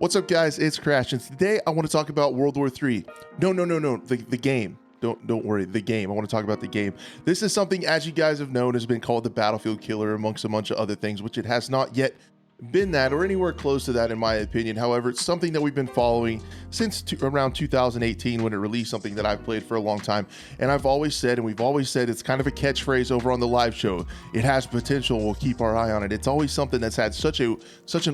What's up, guys? It's Crash, and today I want to talk about World War III. No, the game. Don't worry, the game. I want to talk about the game. This is something, as you guys have known, has been called the Battlefield Killer amongst a bunch of other things, which it has not yet been that or anywhere close to that in my opinion. However, it's something that we've been following since around 2018 when it released, something that I've played for a long time. And I've always said, and we've always said, it's kind of a catchphrase over on the live show. It has potential. We'll keep our eye on it. It's always something that's had such an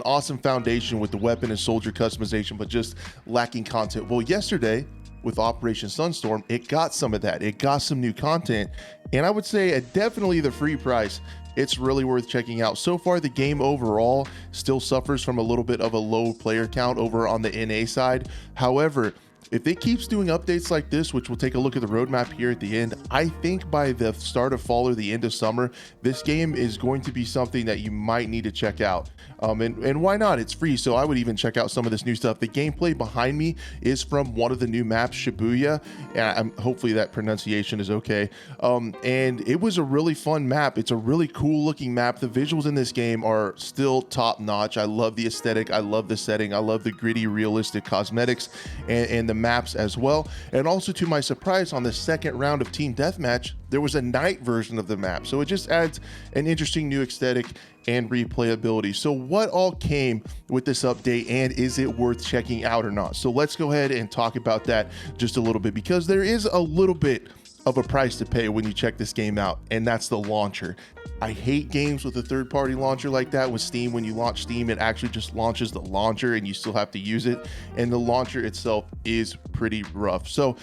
awesome foundation with the weapon and soldier customization, but just lacking content. Well, yesterday with Operation Sunstorm, it got some of that. It got some new content, and I would say at definitely the free price, it's really worth checking out. So far, the game overall still suffers from a little bit of a low player count over on the NA side. However, if it keeps doing updates like this, which we'll take a look at the roadmap here at the end, I think by the start of fall or the end of summer, this game is going to be something that you might need to check out. And why not? It's free, so I would even check out some of this new stuff. The gameplay behind me is from one of the new maps, Shibuya, and hopefully that pronunciation is okay. And it was a really fun map. It's a really cool looking map. The visuals in this game are still top notch. I love the aesthetic. I love the setting. I love the gritty, realistic cosmetics and the maps as well. And also, to my surprise, on the second round of Team Deathmatch, there was a night version of the map. So it just adds an interesting new aesthetic and replayability. So what all came with this update, and is it worth checking out or not? So let's go ahead and talk about that just a little bit, because there is a little bit of a price to pay when you check this game out, and that's the launcher. I hate games with a third-party launcher like that. With Steam, when you launch Steam, it actually just launches the launcher and you still have to use it, and the launcher itself is pretty rough. So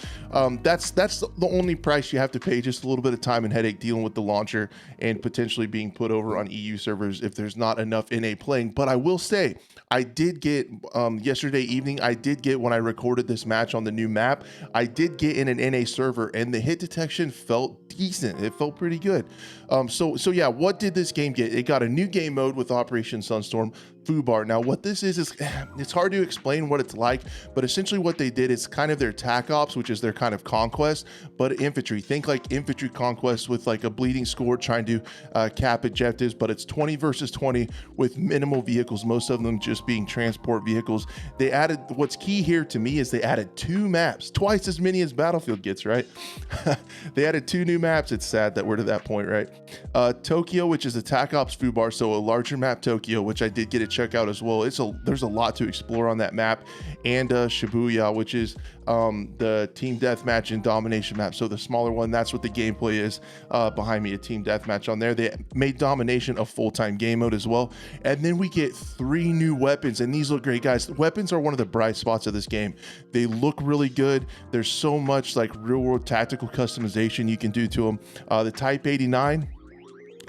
that's the only price you have to pay, just a little bit of time and headache dealing with the launcher and potentially being put over on EU servers if there's not enough NA playing. But I will say, I did get yesterday evening, when I recorded this match on the new map, I did get in an NA server, and the hit detection felt decent. It felt pretty good. So yeah, what did this game get? It got a new game mode with Operation Sunstorm, FUBAR. Now what this is it's hard to explain what it's like, but essentially what they did is kind of their TAC Ops, which is their kind of conquest, but infantry. Think like infantry conquest with like a bleeding score trying to cap objectives, but it's 20 versus 20 with minimal vehicles, most of them just being transport vehicles. They added, what's key here to me is they added 2 maps, twice as many as Battlefield gets, right? They added 2 new maps. It's sad that we're to that point, right? Tokyo, which is a TAC Ops FUBAR, so a larger map Tokyo, which I did get to check out as well. There's a lot to explore on that map. And Shibuya, which is the Team Deathmatch and Domination map, so the smaller one. That's what the gameplay is behind me, a Team Deathmatch on there. They made Domination a full-time game mode as well. And then we get 3 new weapons, and these look great, guys. The weapons are one of the bright spots of this game. They look really good. There's so much like real-world tactical customization you can do to them. The Type 89,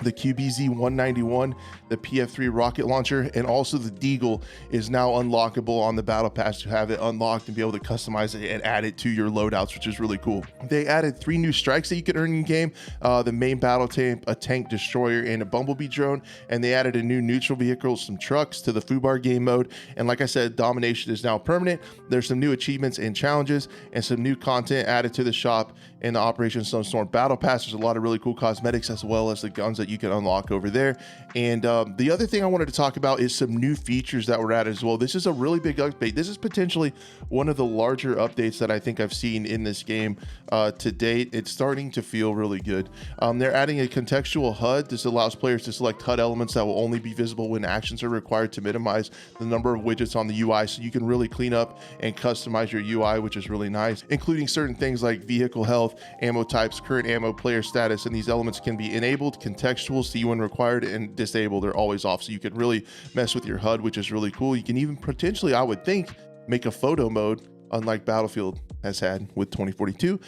the QBZ-191, the PF3 rocket launcher, and also the Deagle is now unlockable on the battle pass to have it unlocked and be able to customize it and add it to your loadouts, which is really cool. They added 3 new strikes that you can earn in game, the main battle tank, a tank destroyer, and a bumblebee drone. And they added a new neutral vehicle, some trucks to the FUBAR game mode. And like I said, Domination is now permanent. There's some new achievements and challenges and some new content added to the shop in the Operation Sunstorm battle pass. There's a lot of really cool cosmetics as well as the guns that you can unlock over there. And the other thing I wanted to talk about is some new features that were added as well. This is a really big update. This is potentially one of the larger updates that I think I've seen in this game to date. It's starting to feel really good. They're adding a contextual HUD. This allows players to select HUD elements that will only be visible when actions are required to minimize the number of widgets on the UI, so you can really clean up and customize your UI, which is really nice, including certain things like vehicle health, ammo types, current ammo, player status, and these elements can be enabled, contextual, see when required, and disabled. They're always off, so you can really mess with your HUD, which is really cool. You can even potentially, I would think, make a photo mode, unlike Battlefield has had with 2042.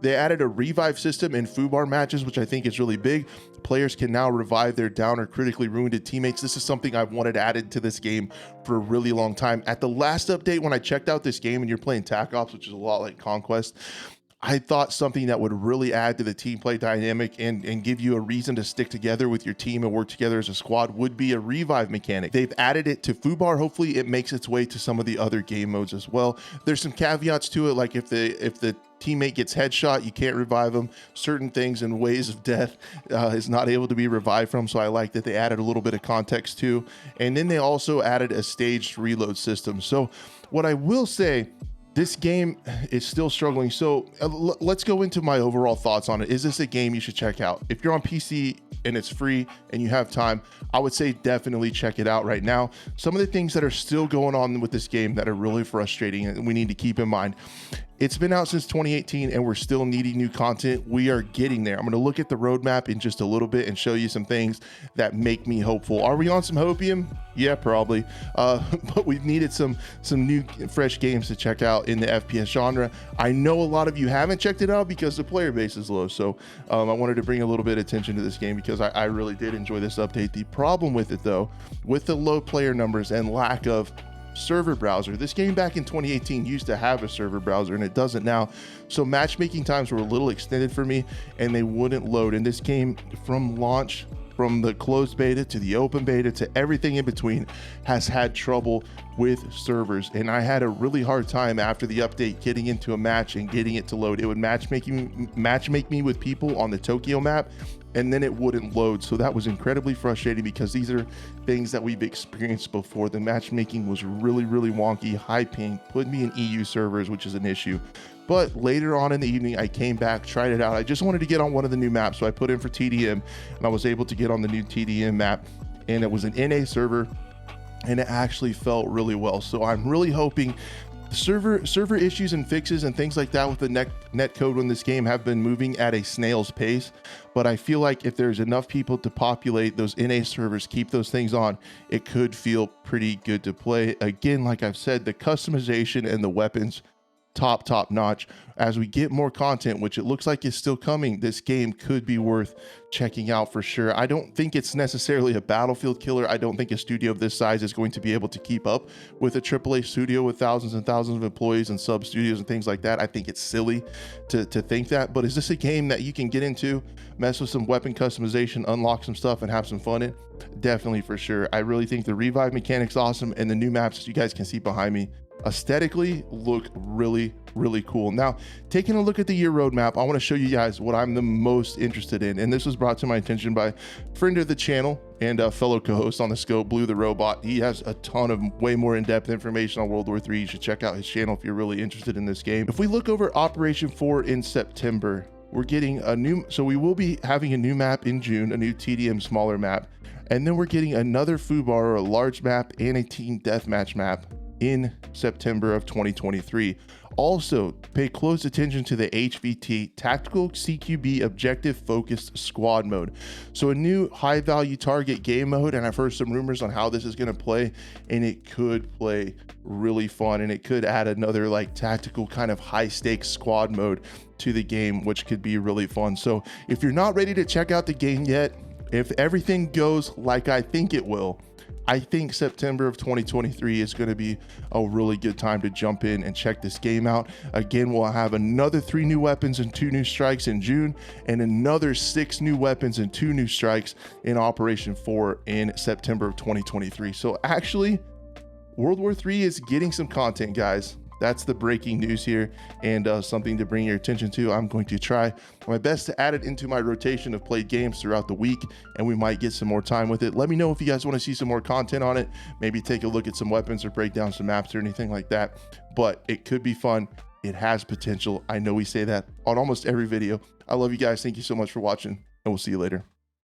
They added a revive system in FUBAR matches, which I think is really big. Players can now revive their down or critically wounded teammates. This is something I've wanted added to this game for a really long time. At the last update, when I checked out this game, and you're playing TAC Ops, which is a lot like Conquest, I thought something that would really add to the team play dynamic and give you a reason to stick together with your team and work together as a squad would be a revive mechanic. They've added it to FUBAR. Hopefully it makes its way to some of the other game modes as well. There's some caveats to it, like if the teammate gets headshot, you can't revive them. Certain things and ways of death is not able to be revived from. So I like that they added a little bit of context too. And then they also added a staged reload system. So what I will say, this game is still struggling. So let's go into my overall thoughts on it. Is this a game you should check out? If you're on PC and it's free and you have time, I would say definitely check it out right now. Some of the things that are still going on with this game that are really frustrating and we need to keep in mind. It's been out since 2018 and we're still needing new content. We are getting there. I'm going to look at the roadmap in just a little bit and show you some things that make me hopeful. Are we on some hopium? Yeah, probably. But we've needed some new fresh games to check out in the FPS genre. I know a lot of you haven't checked it out because the player base is low. So I wanted to bring a little bit of attention to this game because I really did enjoy this update. The problem with it though, with the low player numbers and lack of server browser, this game back in 2018 used to have a server browser and it doesn't now. So matchmaking times were a little extended for me and they wouldn't load. And this game from launch, from the closed beta to the open beta to everything in between, has had trouble with servers. And I had a really hard time after the update getting into a match and getting it to load. It would matchmake me with people on the Tokyo map and then it wouldn't load. So that was incredibly frustrating because these are things that we've experienced before. The matchmaking was really wonky, high ping, put me in EU servers, which is an issue. But later on in the evening, I came back, tried it out. I just wanted to get on one of the new maps. So I put in for TDM and I was able to get on the new TDM map and it was an NA server and it actually felt really well. So I'm really hoping server issues and fixes and things like that with the net code in this game have been moving at a snail's pace, but I feel like if there's enough people to populate those NA servers, keep those things on, it could feel pretty good to play. Again, like I've said, the customization and the weapons top notch. As we get more content, which it looks like is still coming, this game could be worth checking out for sure. I don't think it's necessarily a Battlefield killer. I don't think a studio of this size is going to be able to keep up with a AAA studio with thousands and thousands of employees and sub studios and things like that. I think it's silly to think that, but is this a game that you can get into, mess with some weapon customization, unlock some stuff and have some fun in? Definitely, for sure. I really think the revive mechanic's awesome and the new maps you guys can see behind me aesthetically look really cool. Now, taking a look at the year roadmap, I want to show you guys what I'm the most interested in, and this was brought to my attention by a friend of the channel and a fellow co-host on the scope, Blue the Robot. He has a ton of way more in-depth information on World War III. You should check out his channel if you're really interested in this game. If we look over Operation 4 in September, we're getting a new, so we will be having a new map in June, a new TDM smaller map, and then we're getting another FUBAR, or a large map, and a team deathmatch map in September of 2023. Also, pay close attention to the HVT, Tactical CQB Objective Focused Squad mode. So a new high value target game mode, and I've heard some rumors on how this is going to play, and it could play really fun, and it could add another like tactical kind of high stakes squad mode to the game, which could be really fun. So if you're not ready to check out the game yet, if everything goes like I think it will, I think September of 2023 is going to be a really good time to jump in and check this game out. Again, we'll have another 3 new weapons and 2 new strikes in June, and another 6 new weapons and 2 new strikes in Operation 4 in September of 2023. So actually, World War III is getting some content, guys. That's the breaking news here, and something to bring your attention to. I'm going to try my best to add it into my rotation of played games throughout the week, and we might get some more time with it. Let me know if you guys want to see some more content on it, maybe take a look at some weapons or break down some maps or anything like that. But it could be fun. It has potential. I know we say that on almost every video. I love you guys. Thank you so much for watching, and we'll see you later.